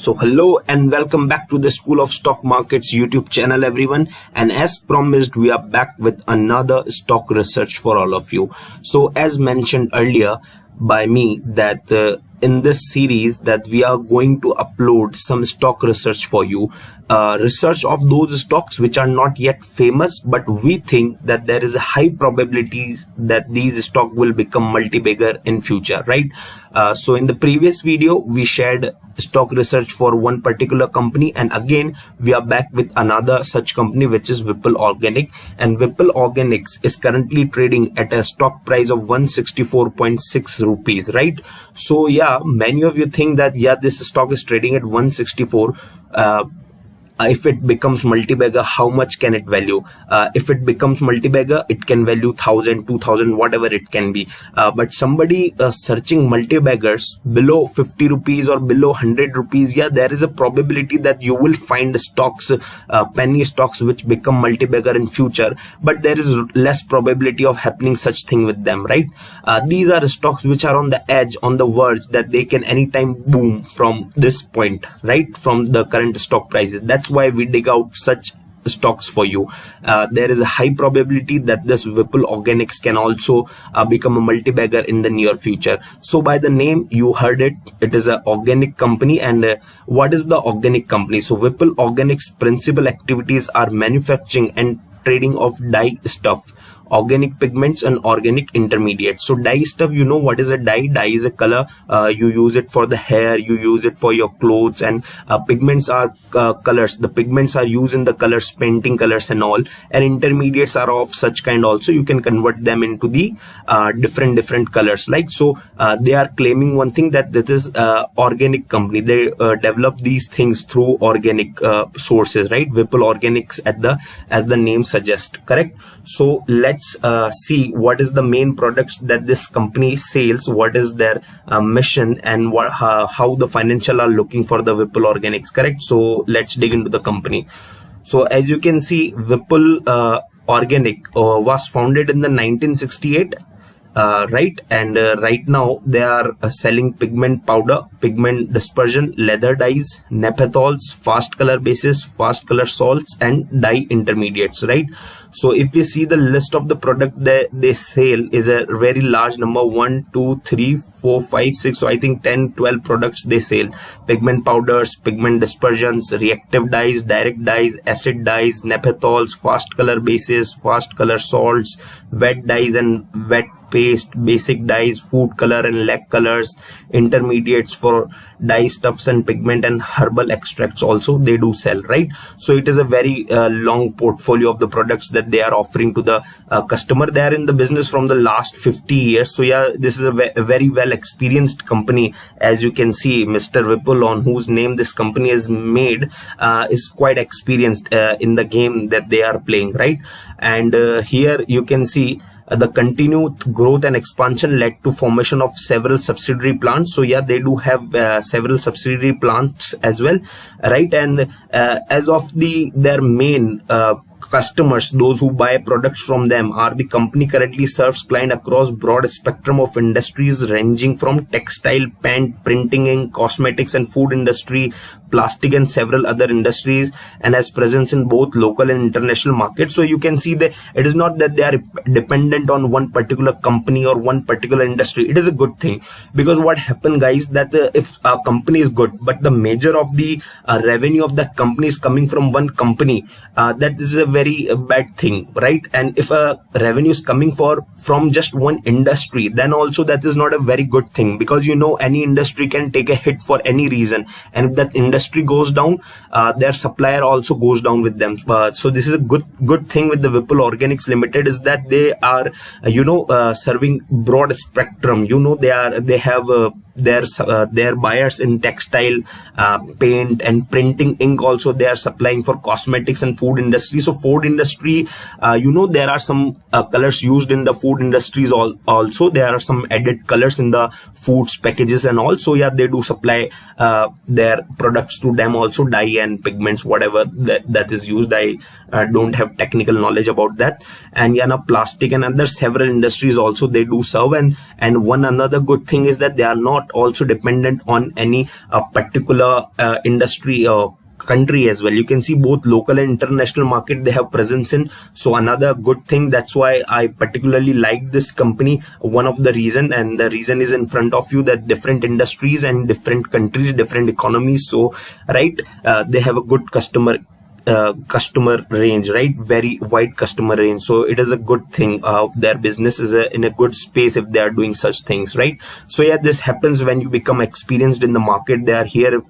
So hello and welcome back to the School of Stock Markets YouTube channel everyone, and as promised we are back with another stock research for all of you. So as mentioned earlier by me that in this series that we are going to upload some stock research for you, research of those stocks which are not yet famous, but we think that there is a high probability that these stock will become multi-bagger in future, right? So in the previous video we shared stock research for one particular company, and again we are back with another such company, which is Vipul Organic. And Vipul Organics is currently trading at a stock price of 164.6 rupees, right? So yeah, many of you think that yeah, this stock is trading at 164. If it becomes multi-bagger, how much can it value? If it becomes multi-bagger, it can value 1,000, 2,000, whatever it can be. But somebody searching multi-baggers below 50 rupees or below 100 rupees, yeah, there is a probability that you will find stocks, penny stocks, which become multi-bagger in future. But there is less probability of happening such thing with them, right? These are stocks which are on the edge, on the verge, that they can anytime boom from this point, right? From the current stock prices. That's why we dig out such stocks for you. There is a high probability that this Vipul Organics can also become a multi-bagger in the near future. So by the name you heard it, it is an organic company. And what is the organic company? So Vipul Organics principal activities are manufacturing and trading of dye stuff, organic pigments and organic intermediates. So dye stuff, you know what is a dye? Dye is a color. You use it for the hair, you use it for your clothes, and pigments are colors. The pigments are used in the colors, painting colors and all, and intermediates are of such kind also. You can convert them into the different colors. Like so, they are claiming one thing, that this is organic company. They develop these things through organic sources, right? Vipul Organics as the name suggests, correct? So let's see what is the main products that this company sells, what is their mission, and how the financial are looking for the Vipul Organics, correct? So let's dig into the company. So as you can see, Vipul Organic was founded in the 1968, right? And right now they are selling pigment powder, pigment dispersion, leather dyes, naphthols, fast color bases, fast color salts, and dye intermediates, right? So if we see the list of the product that they sell is a very large number, 1 2 3 4 5 6, so I think 10 12 products they sell. Pigment powders, pigment dispersions, reactive dyes, direct dyes, acid dyes, naphthols, fast color bases, fast color salts, wet dyes and wet paste, basic dyes, food color and lac colors, intermediates for dye stuffs and pigment, and herbal extracts also they do sell, right? So it is a very long portfolio of the products that they are offering to the customer. They are in the business from the last 50 years. So yeah, this is a very well experienced company. As you can see, Mr. Vipul, on whose name this company is made, is quite experienced in the game that they are playing, right? And here you can see the continued growth and expansion led to formation of several subsidiary plants. So yeah, they do have several subsidiary plants as well, right? And as of their main customers, those who buy products from them, are the company currently serves client across broad spectrum of industries ranging from textile, paint, printing, ink, cosmetics and food industry, plastic and several other industries, and has presence in both local and international markets. So you can see that it is not that they are dependent on one particular company or one particular industry. It is a good thing, because what happened, guys, that if a company is good but the major of the revenue of that company is coming from one company, that is a very bad thing, right? And if a revenue is coming from just one industry, then also that is not a very good thing, because you know any industry can take a hit for any reason, and if that industry goes down, their supplier also goes down with them. So this is a good thing with the Vipul Organics Limited, is that they are serving broad spectrum. You know, they have their buyers in textile, paint and printing, ink also they are supplying for cosmetics and food industry. So food industry, there are some colors used in the food industries also. There are some added colors in the foods packages, and also yeah, they do supply their products to them also, dye and pigments, whatever that is used. I don't have technical knowledge about that. And yeah, now plastic and other several industries also they do serve. And one another good thing is that they are not not also dependent on any particular industry or country as well. You can see both local and international market they have presence in. So another good thing, that's why I particularly like this company. One of the reason, and the reason is in front of you, that different industries and different countries, different economies. So right, they have a good customer range, right? Very wide customer range. So it is a good thing. Their business is in a good space if they are doing such things, right? So yeah, this happens when you become experienced in the market. They are here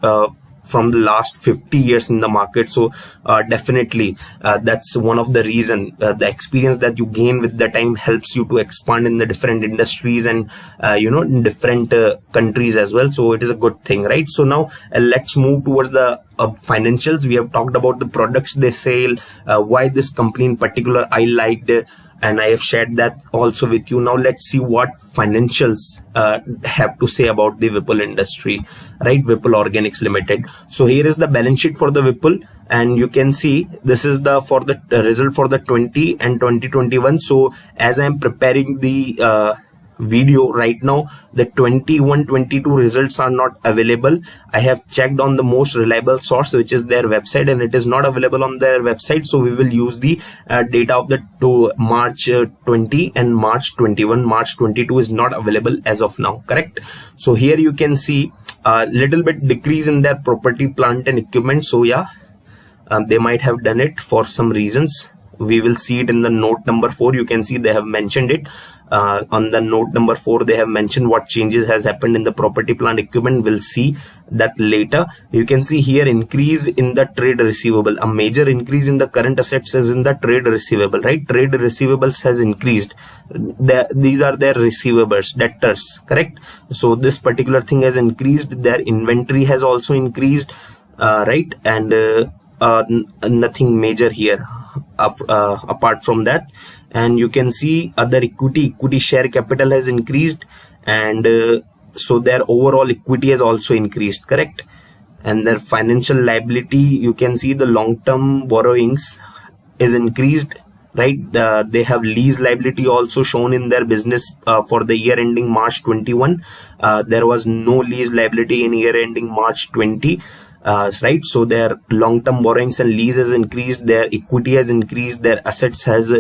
from the last 50 years in the market. So definitely that's one of the reason. The experience that you gain with the time helps you to expand in the different industries and in different countries as well. So it is a good thing, right? So now let's move towards the financials. We have talked about the products they sell, why this company in particular I liked, and I have shared that also with you. Now let's see what financials have to say about the Vipul industry, right? Vipul Organics Limited. So here is the balance sheet for the Vipul, and you can see this is the result for the 20 and 2021. So as I am preparing the video right now, the 21-22 results are not available. I have checked on the most reliable source, which is their website, and it is not available on their website. So we will use the data of the March 20 and March 21. March 22 is not available as of now, correct? So here you can see a little bit decrease in their property, plant and equipment. So yeah, they might have done it for some reasons. We will see it in the note number 4. You can see they have mentioned it. On the note number 4, they have mentioned what changes has happened in the property, plant, equipment. We'll see that later. You can see here increase in the trade receivable. A major increase in the current assets is in the trade receivable, right? Trade receivables has increased. These are their receivables, debtors, correct? So this particular thing has increased. Their inventory has also increased, right? And nothing major here apart from that. And you can see other equity share capital has increased, and so their overall equity has also increased, correct? And their financial liability, you can see the long-term borrowings is increased, right? They have lease liability also shown in their business for the year ending March 21. There was no lease liability in year ending March 20. Right, so their long-term borrowings and lease has increased, their equity has increased, their assets has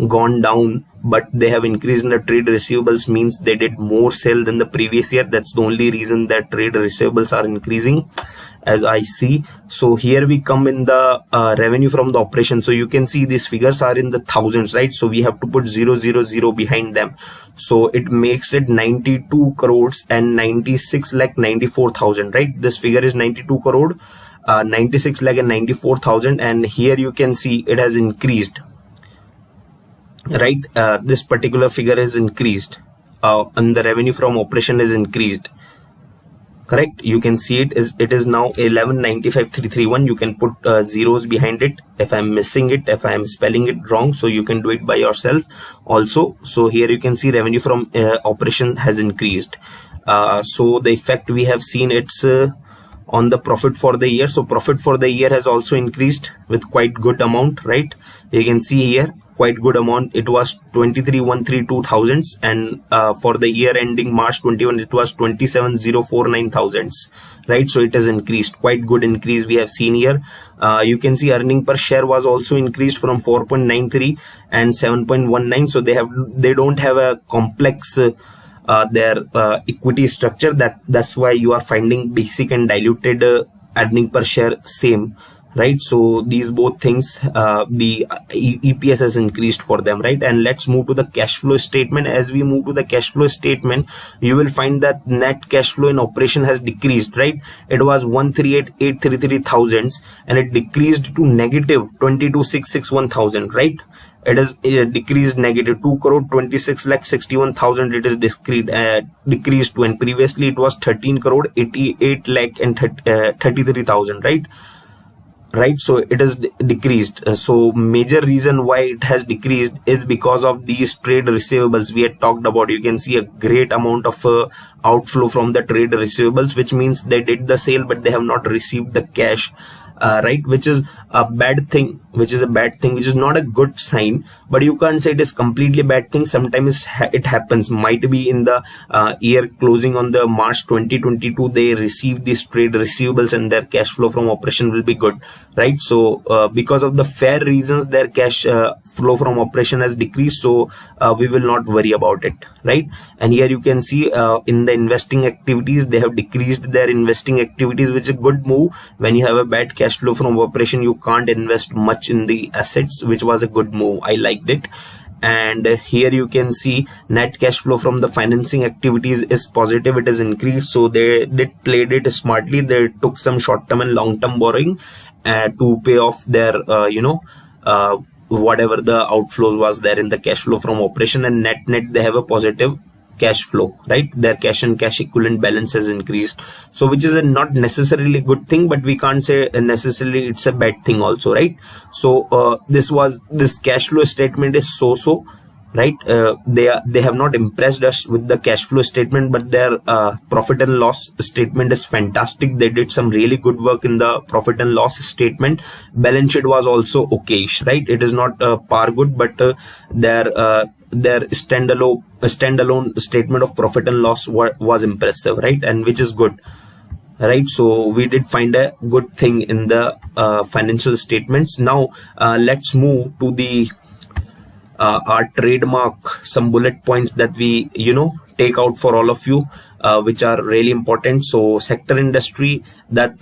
gone down, but they have increased in the trade receivables, means they did more sale than the previous year. That's the only reason that trade receivables are increasing, as I see. So here we come in the revenue from the operation. So you can see these figures are in the thousands, right? So we have to put 000 behind them. So it makes it 92 crores and 96 lakh 94,000, right? This figure is 92 crore, 96 lakh and 94,000. And here you can see it has increased, right? This particular figure is increased, and the revenue from operation is increased, correct? You can see it is now 11,95,331. You can put zeros behind it if I'm missing it, if I'm spelling it wrong, so you can do it by yourself also. So here you can see revenue from operation has increased. So the effect we have seen, it's on the profit for the year. So profit for the year has also increased with quite good amount, right? You can see here quite good amount. It was 23,132,000, and for the year ending March 21 it was 27,049,000, right? So it has increased, quite good increase we have seen here. You can see earning per share was also increased from 4.93 and 7.19. so they don't have a complex their equity structure. That's why you are finding basic and diluted earning per share same, right? So these both things, the EPS has increased for them, right? And let's move to the cash flow statement. As we move to the cash flow statement, you will find that net cash flow in operation has decreased, right? It was 138,833,000 and it decreased to negative 22,661,000, right? It is decreased negative 2 crore 26 lakh 61,000. It is decreased to, and previously it was 13 crore 88 lakh and 33,000, right? So it is decreased. So major reason why it has decreased is because of these trade receivables we had talked about. You can see a great amount of outflow from the trade receivables, which means they did the sale but they have not received the cash, right? Which is a bad thing which is a bad thing, which is not a good sign, but you can't say it is completely bad thing. Sometimes it happens. Might be in the year closing on the March 2022, they receive these trade receivables and their cash flow from operation will be good, right? So because of the fair reasons, their cash flow from operation has decreased, so we will not worry about it, right? And here you can see in the investing activities, they have decreased their investing activities, which is a good move. When you have a bad cash flow from operation, you can't invest much in the assets, which was a good move. I liked it. And here you can see net cash flow from the financing activities is positive. It is increased, so they played it smartly. They took some short-term and long-term borrowing to pay off their whatever the outflows was there in the cash flow from operation, and net they have a positive cash flow, right? Their cash and cash equivalent balance has increased, so which is a not necessarily good thing, but we can't say necessarily it's a bad thing also, right? So this cash flow statement is so, right? They have not impressed us with the cash flow statement, but their profit and loss statement is fantastic. They did some really good work in the profit and loss statement. Balance sheet was also okayish, right? It is not par good, but their standalone statement of profit and loss was impressive, right? And which is good, right? So we did find a good thing in the financial statements. Now let's move to the our trademark, some bullet points that we take out for all of you, which are really important. So sector industry that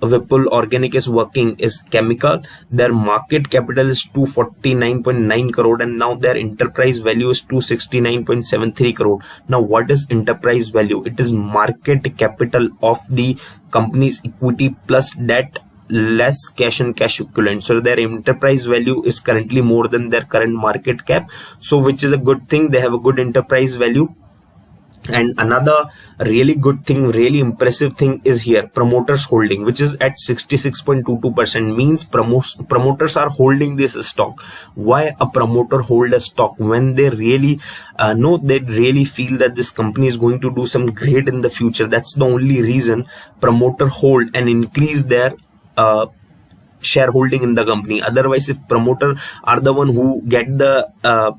Vipul Organic is working is chemical. Their market capital is 249.9 crore and now their enterprise value is 269.73 crore. Now what is enterprise value? It is market capital of the company's equity plus debt less cash and cash equivalent. So their enterprise value is currently more than their current market cap, so which is a good thing. They have a good enterprise value. And another really good thing, really impressive thing is here, promoters holding, which is at 66.22%, means promoters are holding this stock. Why a promoter hold a stock? When they really they really feel that this company is going to do some great in the future. That's the only reason promoter hold and increase their shareholding in the company. Otherwise, if promoter are the one who get the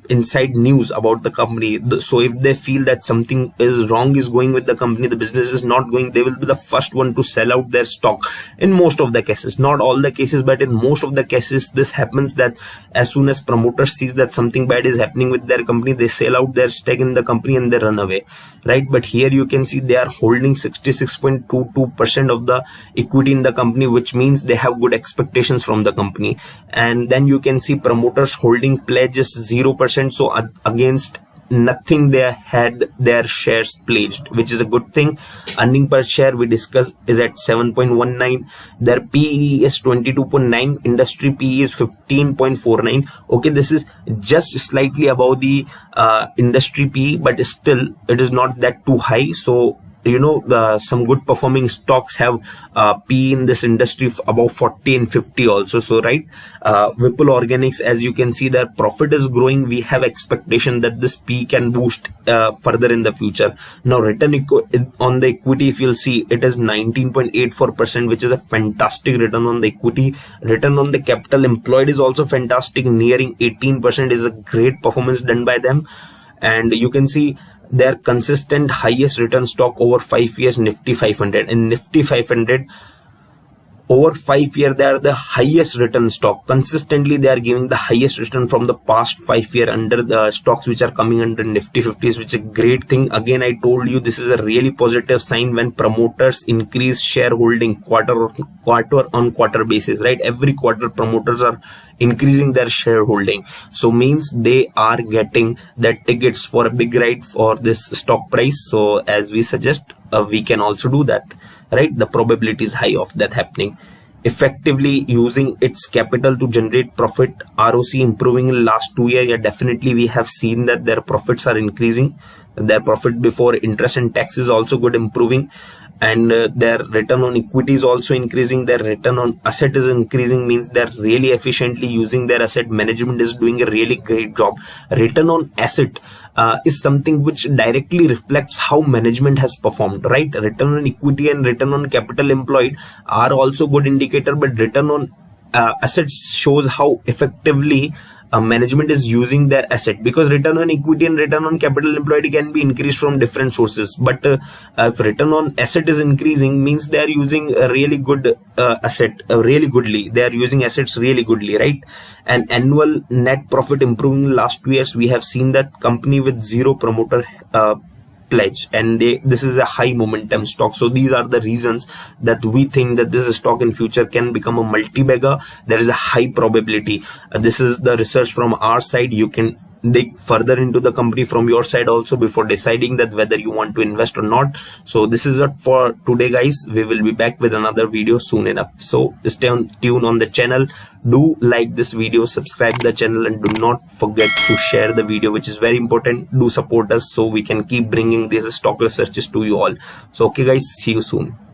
inside news about the company, so if they feel that something is wrong is going with the company, the business is not going, they will be the first one to sell out their stock. In most of the cases, not all the cases, but in most of the cases this happens, that as soon as promoter sees that something bad is happening with their company, they sell out their stake in the company and they run away, right? But here you can see they are holding 66.22% of the equity in the company, which means they have good expectations from the company. And then you can see promoters holding pledge is 0%, so against nothing they had their shares pledged, which is a good thing. Earning per share we discussed is at 7.19. Their PE is 22.9. Industry PE is 15.49. okay, this is just slightly above the industry PE, but still it is not that too high. So some good performing stocks have P in this industry above 40 and 50 also. So right, Vipul Organics, as you can see, their profit is growing. We have expectation that this P can boost further in the future. Now return on the equity, if you'll see, it is 19.84%, which is a fantastic return on the equity. Return on the capital employed is also fantastic, nearing 18%, is a great performance done by them. And you can see their consistent highest return stock over 5 years, Nifty 500. In Nifty 500 over 5 years, they are the highest return stock. Consistently they are giving the highest return from the past 5 years under the stocks which are coming under Nifty 50s, which is a great thing. Again, I told you this is a really positive sign when promoters increase shareholding quarter on quarter basis, right? Every quarter promoters are increasing their shareholding, so means they are getting the tickets for a big ride for this stock price. So as we suggest, we can also do that, right? The probability is high of that happening. Effectively using its capital to generate profit, ROC improving in last 2 years. Yeah, definitely we have seen that their profits are increasing. Their profit before interest and tax is also good, improving. And their return on equity is also increasing. Their return on asset is increasing, means they're really efficiently using their asset. Management is doing a really great job. Return on asset is something which directly reflects how management has performed, right? Return on equity and return on capital employed are also good indicator, but return on assets shows how effectively management is using their asset, because return on equity and return on capital employed can be increased from different sources, but if return on asset is increasing, means they are using a really good asset really goodly, they are using assets really goodly, right? And annual net profit improving in last 2 years, we have seen that company with zero promoter pledge, and this is a high momentum stock. So these are the reasons that we think that this stock in future can become a multi-bagger. There is a high probability. This is the research from our side. You can dig further into the company from your side also before deciding that whether you want to invest or not. So this is it for today, guys. We will be back with another video soon enough, so stay tuned on the channel. Do like this video, subscribe the channel, and do not forget to share the video, which is very important. Do support us so we can keep bringing these stock researches to you all. So okay guys, see you soon.